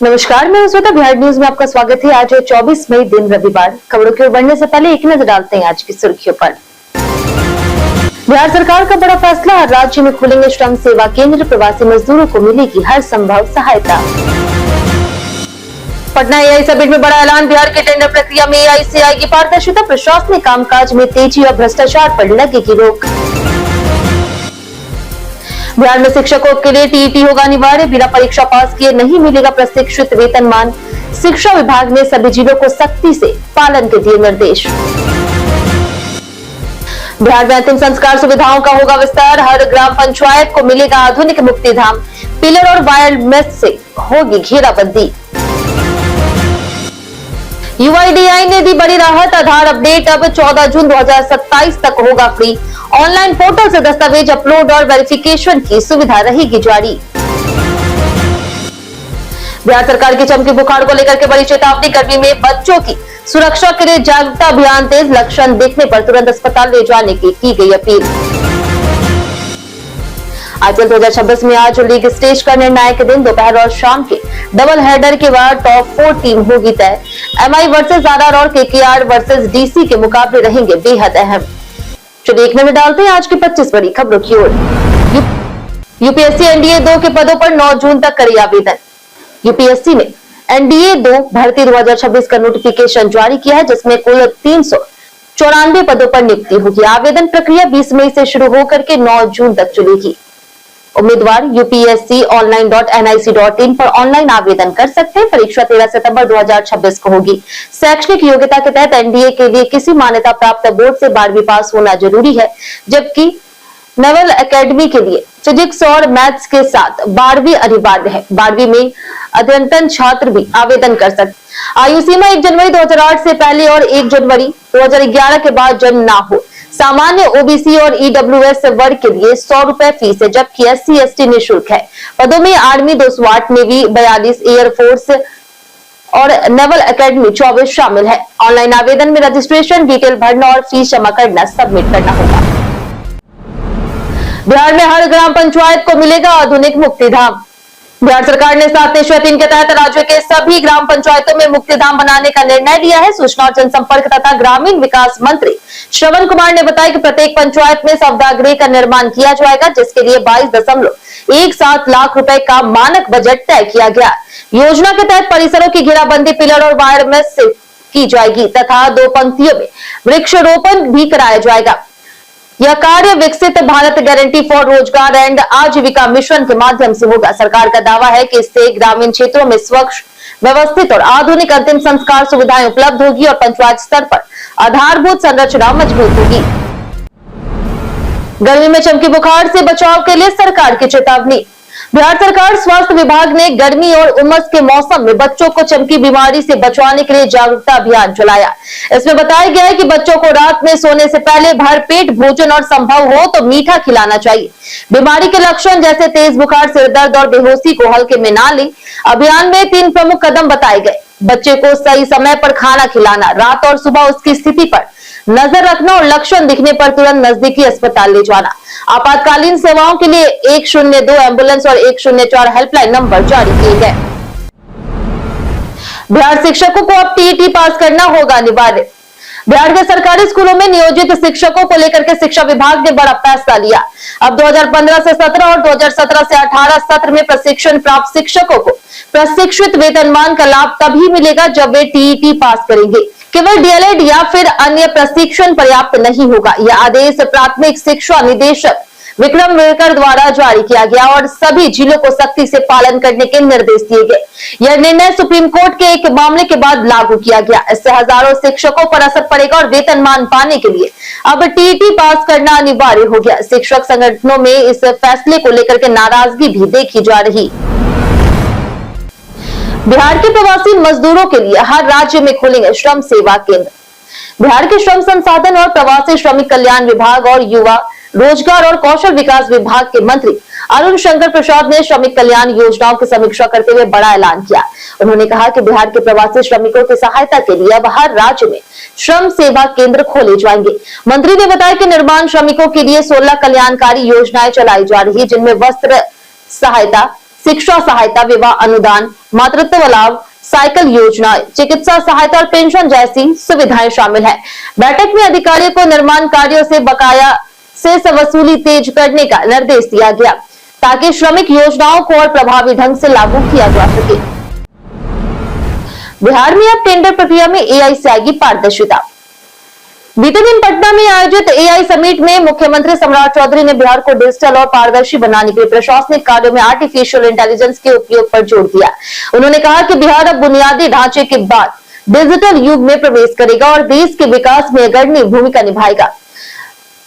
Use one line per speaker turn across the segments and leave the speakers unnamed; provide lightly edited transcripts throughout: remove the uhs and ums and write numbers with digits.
नमस्कार, मैं श्वेता। बिहार न्यूज में आपका स्वागत है। आज है 24 मई, दिन रविवार। खबरों की ओर बढ़ने से पहले एक नजर डालते हैं आज की सुर्खियों पर। बिहार सरकार का बड़ा फैसला, हर राज्य में खुलेंगे श्रम सेवा केंद्र, प्रवासी मजदूरों को मिलेगी हर संभव सहायता। पटना एआई समिट में बड़ा ऐलान, बिहार के टेंडर प्रक्रिया में एआई से आएगी पारदर्शिता, प्रशासनिक कामकाज में तेजी और भ्रष्टाचार पर लगेगी रोक। बिहार में शिक्षकों के लिए टीईटी होगा अनिवार्य, बिना परीक्षा पास किए नहीं मिलेगा प्रशिक्षित वेतनमान। शिक्षा विभाग ने सभी जिलों को सख्ती से पालन के दिए निर्देश। बिहार में अंतिम संस्कार सुविधाओं का होगा विस्तार, हर ग्राम पंचायत को मिलेगा आधुनिक मुक्तिधाम, पिलर और वायर मेश से होगी घेराबंदी। यूआईडीआई ने दी बड़ी राहत, आधार अपडेट अब 14 जून 2027 तक होगा फ्री। ऑनलाइन पोर्टल से दस्तावेज अपलोड और वेरिफिकेशन की सुविधा रहेगी जारी। बिहार सरकार की चमकी बुखार को लेकर के बड़ी चेतावनी, गर्मी में बच्चों की सुरक्षा के लिए जागरूकता अभियान तेज, लक्षण दिखने पर तुरंत अस्पताल ले जाने की गई अपील। आईपीएल 2026 में आज लीग स्टेज का निर्णायक दिन, दोपहर और शाम के डबल हेडर के बाद टॉप 4 टीम होगी तय। एमआई वर्सेस आरआर और केकेआर वर्सेस डीसी के मुकाबले रहेंगे बेहद अहम। चलिए एक नजर डालते हैं आज की 25 बड़ी खबरों की ओर। यूपीएससी एनडीए 2 के पदों पर 9 जून तक करे आवेदन। यूपीएससी ने एनडीए 2 भर्ती 2026 का नोटिफिकेशन जारी किया है, जिसमें कुल 394 पदों पर नियुक्ति होगी। आवेदन प्रक्रिया 20 मई से शुरू होकर के 9 जून तक चलेगी। उम्मीदवार upsc.online.nic.in पर ऑनलाइन आवेदन कर सकते हैं। परीक्षा 13 सितंबर 2026 को होगी। शैक्षणिक योग्यता के तहत एनडीए के लिए किसी मान्यता प्राप्त बोर्ड से 12वीं पास होना जरूरी है, जबकि नेवल एकेडमी के लिए फिजिक्स और मैथ्स के साथ 12वीं अनिवार्य है। 12वीं में अध्ययनरत छात्र भी आवेदन कर सकते। आयु सीमा 1 जनवरी 2008 से पहले और 1 जनवरी 2011 के बाद जन्म ना हो। सामान्य ओबीसी और ईडब्ल्यूएस वर्ग के लिए 100 रुपए फीस है, जबकि एससी एसटी निःशुल्क है। पदों में आर्मी 208, नेवी 42, एयरफोर्स और नेवल एकेडमी 24 शामिल है। ऑनलाइन आवेदन में रजिस्ट्रेशन डिटेल भरना और फीस जमा करना, सबमिट करना होगा। बिहार में हर ग्राम पंचायत को मिलेगा आधुनिक मुक्तिधाम। बिहार सरकार ने 7/3 के तहत राज्य के सभी ग्राम पंचायतों में मुक्तिधाम बनाने का निर्णय लिया है। सूचना और जनसंपर्क तथा ग्रामीण विकास मंत्री श्रवण कुमार ने बताया कि प्रत्येक पंचायत में सौदागृह का निर्माण किया जाएगा, जिसके लिए 22.17 लाख रुपए का मानक बजट तय किया गया। योजना के तहत परिसरों की घेराबंदी, पिलर और वायर मेश से की जाएगी तथा 2 पंक्तियों में वृक्षारोपण भी कराया जाएगा। यह कार्य विकसित भारत गारंटी फॉर रोजगार एंड आजीविका मिशन के माध्यम से होगा। सरकार का दावा है कि इससे ग्रामीण क्षेत्रों में स्वच्छ, व्यवस्थित और आधुनिक अंतिम संस्कार सुविधाएं उपलब्ध होगी और पंचायत स्तर पर आधारभूत संरचना मजबूत होगी। गर्मी में चमकी बुखार से बचाव के लिए सरकार की चेतावनी। बिहार सरकार स्वास्थ्य विभाग ने गर्मी और उमस के मौसम में बच्चों को चमकी बीमारी से बचाने के लिए जागरूकता अभियान चलाया। इसमें बताया गया है कि बच्चों को रात में सोने से पहले भरपेट भोजन और संभव हो तो मीठा खिलाना चाहिए। बीमारी के लक्षण जैसे तेज बुखार, सिर दर्द और बेहोशी को हल्के में ना लें। अभियान में 3 प्रमुख कदम बताए गए। बच्चे को सही समय पर खाना खिलाना, रात और सुबह उसकी स्थिति पर नजर रखना और लक्षण दिखने पर तुरंत नजदीकी अस्पताल ले जाना। आपातकालीन सेवाओं के लिए 102 एम्बुलेंस और 104 हेल्पलाइन नंबर जारी किए गए। बिहार शिक्षकों को अब टीईटी पास करना होगा अनिवार्य। बिहार के सरकारी स्कूलों में नियोजित शिक्षकों को लेकर के शिक्षा विभाग ने बड़ा फैसला लिया। अब 2015 से 17 और 2017 से 18 सत्र में प्रशिक्षण प्राप्त शिक्षकों को प्रशिक्षित वेतनमान का लाभ तभी मिलेगा जब वे टीईटी पास करेंगे। केवल डीएलएड या फिर अन्य प्रशिक्षण पर्याप्त नहीं होगा। यह आदेश प्राथमिक शिक्षा निदेशक विक्रम विरकर द्वारा जारी किया गया और सभी जिलों को सख्ती से पालन करने के निर्देश दिए गए। यह निर्णय सुप्रीम कोर्ट के एक मामले के बाद लागू किया गया। इससे हजारों शिक्षकों पर असर पड़ेगा और वेतनमान पाने के लिए अब टीईटी पास करना अनिवार्य हो गया। शिक्षक संगठनों में इस फैसले को लेकर के नाराजगी भी देखी जा रही। बिहार के प्रवासी मजदूरों के लिए हर राज्य में खुलेंगे श्रम सेवा केंद्र। बिहार के श्रम संसाधन और प्रवासी श्रमिक कल्याण विभाग और युवा रोजगार और कौशल विकास विभाग के मंत्री अरुण शंकर प्रसाद ने श्रमिक कल्याण योजनाओं की समीक्षा करते हुए बड़ा ऐलान किया। उन्होंने कहा कि बिहार के प्रवासी श्रमिकों की सहायता के लिए अब हर राज्य में श्रम सेवा केंद्र खोले जाएंगे। मंत्री ने बताया कि निर्माण श्रमिकों के लिए 16 कल्याणकारी योजनाएं चलाई जा रही है, जिनमें वस्त्र सहायता, शिक्षा सहायता, विवाह अनुदान, मातृत्व लाभ, साइकिल योजना, चिकित्सा सहायता और पेंशन जैसी सुविधाएं शामिल है। बैठक में अधिकारियों को निर्माण कार्यों से बकाया से वसूली तेज करने का निर्देश दिया गया ताकि श्रमिक योजनाओं को और प्रभावी ढंग से लागू किया जा सके। बिहार में अब टेंडर प्रक्रिया में एआई से आएगी पारदर्शिता। बीते दिन पटना में आयोजित एआई समिट में मुख्यमंत्री सम्राट चौधरी ने बिहार को डिजिटल और पारदर्शी बनाने के लिए प्रशासनिक कार्यों में आर्टिफिशियल इंटेलिजेंस के उपयोग पर जोर दिया। उन्होंने कहा कि बिहार अब बुनियादी ढांचे के बाद डिजिटल युग में प्रवेश करेगा और देश के विकास में अग्रणी भूमिका निभाएगा।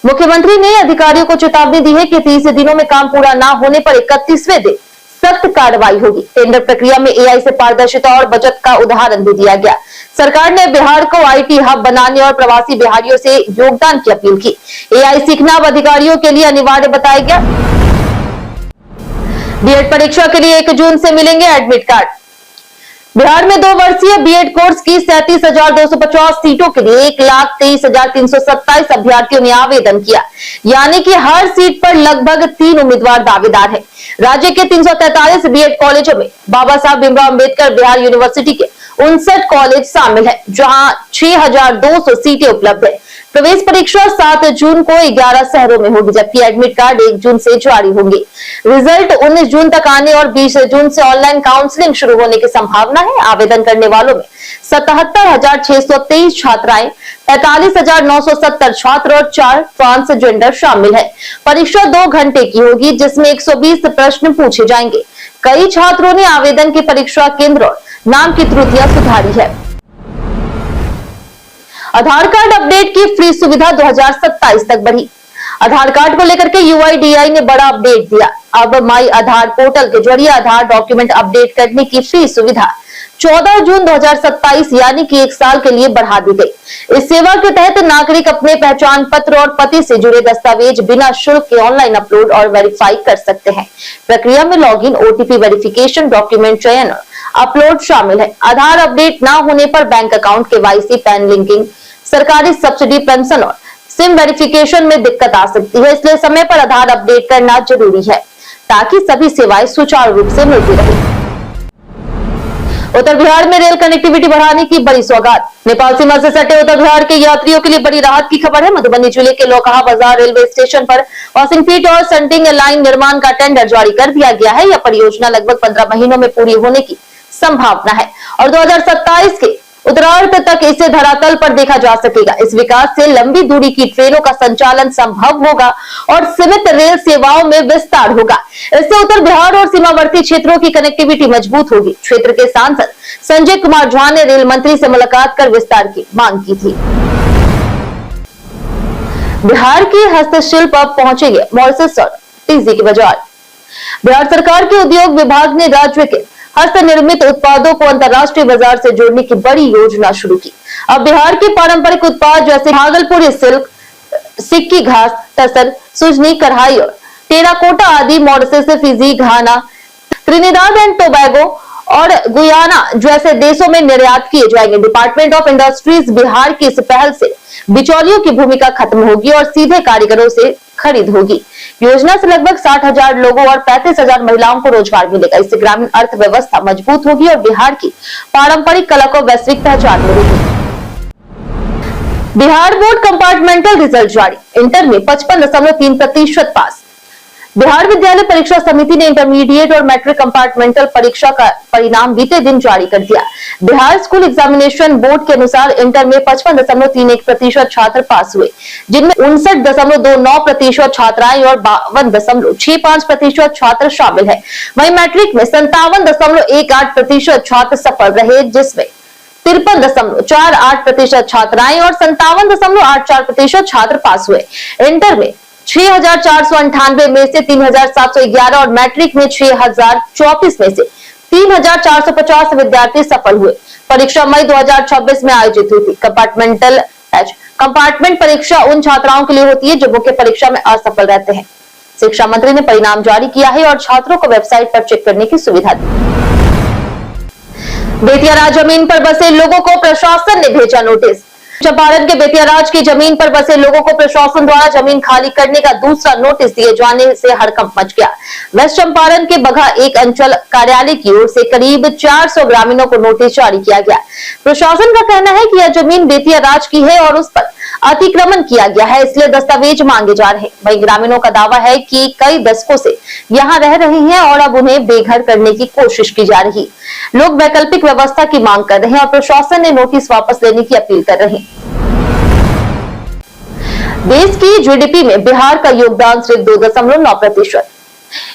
मुख्यमंत्री ने अधिकारियों को चेतावनी दी है कि 30 दिनों में काम पूरा न होने पर 31वें दिन सख्त कार्रवाई होगी। टेंडर प्रक्रिया में एआई से पारदर्शिता और बचत का उदाहरण भी दिया गया। सरकार ने बिहार को आईटी हब बनाने और प्रवासी बिहारियों से योगदान की अपील की। एआई सीखना अब अधिकारियों के लिए अनिवार्य बताया गया। बीएड परीक्षा के लिए 1 जून से मिलेंगे एडमिट कार्ड। बिहार में 2 वर्षीय बीएड कोर्स की 37,250 सीटों के लिए 1,23,327 अभ्यर्थियों ने आवेदन किया, यानी कि हर सीट पर लगभग 3 उम्मीदवार दावेदार हैं। राज्य के 343 बीएड कॉलेजों में बाबा साहब भीमराव अंबेडकर बिहार यूनिवर्सिटी के 59 कॉलेज शामिल है, जहां 6,200 सीटें उपलब्ध है। प्रवेश परीक्षा 7 जून को 11 शहरों में होगी, जबकि एडमिट कार्ड 1 जून से जारी होंगे। रिजल्ट 19 जून तक आने और 20 जून से ऑनलाइन काउंसलिंग शुरू होने की संभावना है। आवेदन करने वालों में 77,623 छात्राएं, 45,970 छात्र और 4 ट्रांसजेंडर शामिल है। परीक्षा 2 घंटे की होगी, जिसमें 120 प्रश्न पूछे जाएंगे। कई छात्रों ने आवेदन की परीक्षा केंद्र और नाम की त्रुटियां सुधारी है। आधार कार्ड अपडेट की फ्री सुविधा 2027 तक बढ़ी। आधार कार्ड को लेकर के यूआईडीआई ने बड़ा अपडेट दिया। अब माई आधार पोर्टल के जरिए आधार डॉक्यूमेंट अपडेट करने की फ्री सुविधा 14 जून 2027 यानी कि 1 साल के लिए बढ़ा दी गई। इस सेवा के तहत नागरिक अपने पहचान पत्र और पते से जुड़े दस्तावेज बिना शुल्क के ऑनलाइन अपलोड और वेरीफाई कर सकते हैं। प्रक्रिया में लॉगिन, ओटीपी वेरिफिकेशन, डॉक्यूमेंट चयन और अपलोड शामिल है। आधार अपडेट न होने पर bank account, KYC, pan linking, सरकारी सब्सिडी, पेंशन और सिम वेरिफिकेशन में दिक्कत आ सकती है। इसलिए समय पर आधार अपडेट करना जरूरी है ताकि सभी सेवाएं सुचारू रूप से मिलती रहे। उत्तर बिहार में रेल कनेक्टिविटी बढ़ाने की बड़ी सौगात। नेपाल सीमा से सटे उत्तर बिहार के यात्रियों के लिए बड़ी राहत की खबर है। मधुबनी जिले के लोकहा बाजार रेलवे स्टेशन पर क्रॉसिंग फीट और सेंटिंग लाइन निर्माण का टेंडर जारी कर दिया गया है। यह परियोजना लगभग 15 महीनों में पूरी होने की संभावना है और 2027 के उत्तरार्ध तक इसे धरातल पर देखा जा सकेगा। इस विकास से लंबी दूरी की ट्रेनों का संचालन संभव होगा और सीमित रेल सेवाओं में विस्तार होगा। इससे उत्तर बिहार और सीमावर्ती क्षेत्रों की कनेक्टिविटी मजबूत होगी। क्षेत्र के सांसद संजय कुमार झा ने रेल मंत्री से मुलाकात कर विस्तार की मांग की थी। बिहार की हस्तशिल्प अब पहुंचेंगे मॉरिशस और टीजी के बाजार। बिहार सरकार के उद्योग विभाग ने राज्य के हस्त निर्मित उत्पादों को अंतर्राष्ट्रीय बाजार से जोड़ने की बड़ी योजना शुरू की। अब बिहार के पारंपरिक उत्पाद जैसे भागलपुरी सिल्क, सिक्की घास, तसर, सुजनी, कढ़ाई और टेराकोटा आदि Mauritius, Fiji, Ghana, Trinidad and Tobago और गुयाना जैसे देशों में निर्यात किए जाएंगे। डिपार्टमेंट ऑफ इंडस्ट्रीज बिहार की इस पहल से बिचौलियों की भूमिका खत्म होगी और सीधे कारीगरों से खरीद होगी। योजना से लगभग 60,000 लोगों और 35,000 महिलाओं को रोजगार मिलेगा। इससे ग्रामीण अर्थव्यवस्था मजबूत होगी और बिहार की पारंपरिक कला को वैश्विक पहचान मिलेगी। बिहार बोर्ड कंपार्टमेंटल रिजल्ट जारी। इंटर में 55.3% पास। बिहार विद्यालय परीक्षा समिति ने इंटरमीडिएट और मैट्रिक कंपार्टमेंटल परीक्षा का परिणाम बीते दिन जारी कर दिया। बिहार स्कूल एग्जामिनेशन बोर्ड के अनुसार इंटर में 55.31% छात्र पास हुए, जिनमें 59.29% छात्राएं और 52.65% छात्र शामिल है। वहीं मैट्रिक में 57.18% छात्र सफल रहे, जिसमें 53.48% छात्राएं और 57.84% छात्र पास हुए। इंटर में 6,498 में से 3,711 और मैट्रिक में 6,024 में से 3,450 विद्यार्थी सफल हुए। परीक्षा मई 2026 में आयोजित हुई थी। कंपार्टमेंट परीक्षा उन छात्राओं के लिए होती है जो मुख्य परीक्षा में असफल रहते हैं। शिक्षा मंत्री ने परिणाम जारी किया है और छात्रों को वेबसाइट पर चेक करने की सुविधा दी। बेतिया राज जमीन पर बसे लोगों को प्रशासन ने भेजा नोटिस। चंपारण के बेतियाराज की जमीन पर बसे लोगों को प्रशासन द्वारा जमीन खाली करने का दूसरा नोटिस दिए जाने से हड़कंप मच गया। वेस्ट चंपारण के बघा एक अंचल कार्यालय की ओर से करीब 400 ग्रामीणों को नोटिस जारी किया गया। प्रशासन का कहना है कि यह जमीन बेतियाराज की है और उस पर अतिक्रमण किया गया है, इसलिए दस्तावेज मांगे जा रहे हैं। वहीं ग्रामीणों का दावा है कि कई दशकों से यहाँ रह रहे हैं और अब उन्हें बेघर करने की कोशिश की जा रही। लोग वैकल्पिक व्यवस्था की मांग कर रहे हैं और प्रशासन ने नोटिस वापस लेने की अपील कर रहे हैं। देश की जीडीपी में बिहार का योगदान सिर्फ 2.9%।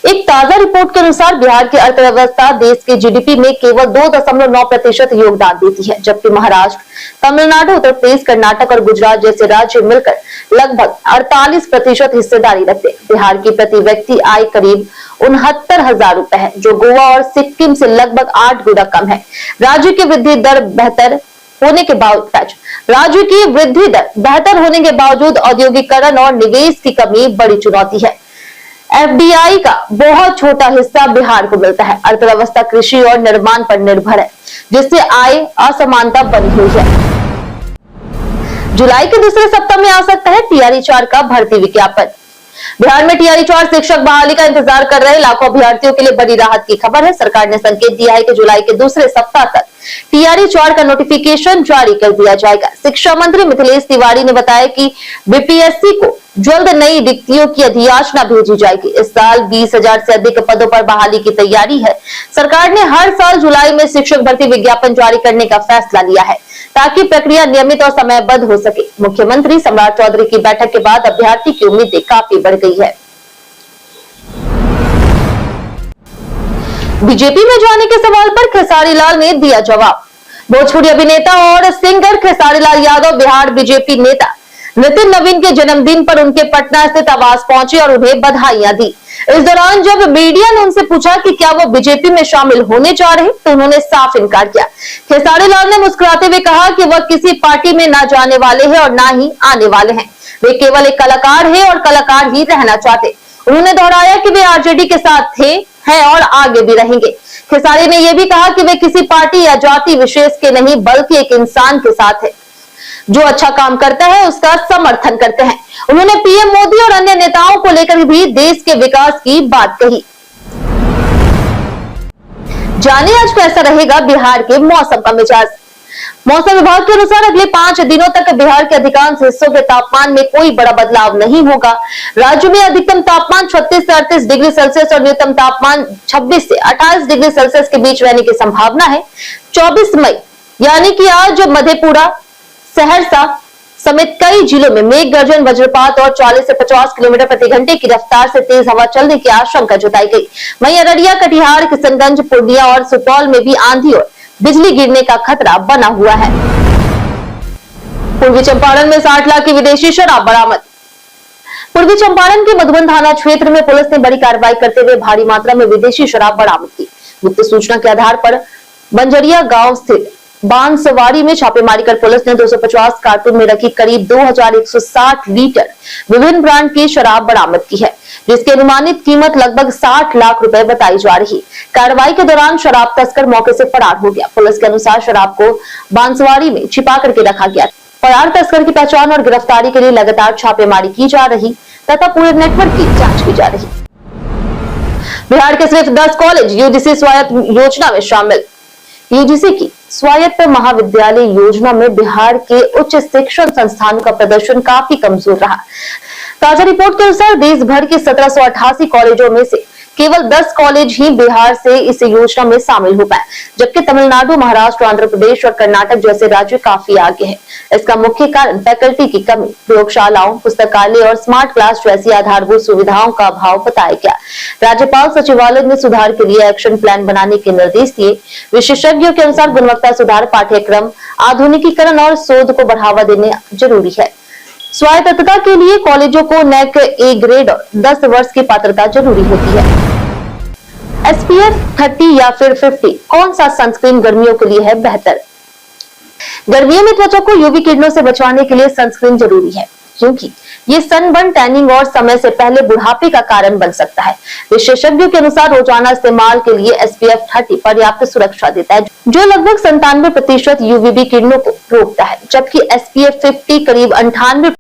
एक ताजा रिपोर्ट के अनुसार बिहार की अर्थव्यवस्था देश के जीडीपी में केवल 2.9% योगदान देती है, जबकि महाराष्ट्र, तमिलनाडु, उत्तर प्रदेश, कर्नाटक और गुजरात जैसे राज्य मिलकर लगभग 48% हिस्सेदारी रखते हैं। बिहार की प्रति व्यक्ति आय करीब 69,000 रुपए है, जो गोवा और सिक्किम से लगभग 8 गुना कम है। राज्य की वृद्धि दर बेहतर होने के बावजूद औद्योगिकरण और निवेश की कमी बड़ी चुनौती है। एफडीआई का बहुत छोटा हिस्सा बिहार को मिलता है। अर्थव्यवस्था कृषि और निर्माण पर निर्भर है, जिससे आय असमानता बनी हुई है। जुलाई के दूसरे सप्ताह में आ सकता है टीआरई 4 का भर्ती विज्ञापन। बिहार में टीआरई 4 शिक्षक बहाली का इंतजार कर रहे लाखों अभ्यर्थियों के लिए बड़ी राहत की खबर है। सरकार ने संकेत दिया है कि जुलाई के दूसरे सप्ताह तक टीआरई 4 का नोटिफिकेशन जारी कर दिया जाएगा। शिक्षा मंत्री मिथिलेश तिवारी ने बताया कि बीपीएससी को जल्द नई रिक्तियों की अधियाचना भेजी जाएगी। इस साल 20,000 से अधिक पदों पर बहाली की तैयारी है। सरकार ने हर साल जुलाई में शिक्षक भर्ती विज्ञापन जारी करने का फैसला लिया है, ताकि प्रक्रिया नियमित और समयबद्ध हो सके। मुख्यमंत्री सम्राट चौधरी की बैठक के बाद अभ्यर्थी की उम्मीदें काफी बढ़ गई है। बीजेपी में जाने के सवाल पर खेसारी लाल ने दिया जवाब। भोजपुरी अभिनेता और सिंगर खेसारी लाल यादव बिहार बीजेपी नेता नितिन नवीन के जन्मदिन पर उनके पटना स्थित आवास पहुंचे और उन्हें बधाइयां दी। इस दौरान जब मीडिया ने उनसे पूछा कि क्या वो बीजेपी में शामिल होने जा रहे, तो उन्होंने साफ इनकार किया। खेसारी लाल ने मुस्कुराते हुए कहा कि वह किसी पार्टी में ना जाने वाले हैं और ना ही आने वाले हैं। वे केवल एक कलाकार है और कलाकार ही रहना चाहते। उन्होंने दोहराया कि वे आरजेडी के साथ थे, हैं और आगे भी रहेंगे। खेसारी ने यह भी कहा कि वे किसी पार्टी या जाति विशेष के नहीं, बल्कि एक इंसान के साथ है जो अच्छा काम करता है, उसका समर्थन करते हैं। उन्होंने पीएम मोदी और अन्य नेताओं को लेकर भी देश के विकास की बात कही। जानिए आज कैसा रहेगा बिहार के मौसम का मिजाज। मौसम विभाग के अनुसार अगले 5 दिनों तक बिहार के अधिकांश हिस्सों के तापमान में कोई बड़ा बदलाव नहीं होगा। राज्य में अधिकतम तापमान 36 से 38 डिग्री सेल्सियस और न्यूनतम तापमान 26 से 28 डिग्री सेल्सियस के बीच रहने की संभावना है। 24 मई यानी कि आज मधेपुरा, सहरसा समेत कई जिलों में मेघ गर्जन, वज्रपात और 40 से 50 किलोमीटर प्रति घंटे की रफ्तार से तेज हवा चलने की आशंका जताई गई। वहीं अररिया, कटिहार, किशनगंज, पूर्णिया और सुपौल में भी आंधी और बिजली गिरने का खतरा बना हुआ है। पूर्वी चंपारण में 60 लाख की विदेशी शराब बरामद। पूर्वी चंपारण के मधुबन थाना क्षेत्र में पुलिस ने बड़ी कार्रवाई करते हुए भारी मात्रा में विदेशी शराब बरामद की। गुप्त सूचना के आधार पर बंजरिया गांव स्थित बांसवाड़ी में छापेमारी कर पुलिस ने 250 कार्टून में रखी करीब 2160 लीटर विभिन्न ब्रांड की शराब बरामद की है, जिसकी अनुमानित कीमत लगभग 60 लाख रुपए बताई जा रही। कार्रवाई के दौरान शराब तस्कर मौके से फरार हो गया। पुलिस के अनुसार शराब को बांसवाड़ी में छिपा करके रखा गया। फरार तस्कर की पहचान और गिरफ्तारी के लिए लगातार छापेमारी की जा रही तथा पूरे नेटवर्क की जांच की जा रही। बिहार के सिर्फ 10 कॉलेज यूजीसी स्वायत्त योजना में शामिल। यूजीसी की स्वायत्त महाविद्यालय योजना में बिहार के उच्च शिक्षण संस्थानों का प्रदर्शन काफी कमजोर रहा। ताजा रिपोर्ट के अनुसार देश भर के 1788 कॉलेजों में से केवल 10 कॉलेज ही बिहार से इस योजना में शामिल हो पाए, जबकि तमिलनाडु, महाराष्ट्र, आंध्र प्रदेश और कर्नाटक जैसे राज्य काफी आगे हैं। इसका मुख्य कारण फैकल्टी की कमी, प्रयोगशालाओं, पुस्तकालय और स्मार्ट क्लास जैसी आधारभूत सुविधाओं का अभाव बताया गया। राज्यपाल सचिवालय ने सुधार के लिए एक्शन प्लान बनाने के निर्देश दिए। विशेषज्ञों के अनुसार गुणवत्ता सुधार, पाठ्यक्रम आधुनिकीकरण और शोध को बढ़ावा देने जरूरी है। स्वायत्तता के लिए कॉलेजों को नेक ए ग्रेड और 10 वर्ष की पात्रता जरूरी होती है। SPF 30 या फिर 50 कौन सा सनस्क्रीन गर्मियों के लिए है बेहतर? गर्मियों में त्वचा को यूवी किरणों से बचाने के लिए सनस्क्रीन जरूरी है। क्योंकि ये सनबर्न, टैनिंग और समय से पहले बुढ़ापे का कारण बन सकता है। विशेषज्ञों के अनुसार रोजाना इस्तेमाल के लिए SPF 30 पर्याप्त सुरक्षा देता है, जो लगभग 97% UVB किरणों को रोकता है, जबकि SPF 50 करीब 98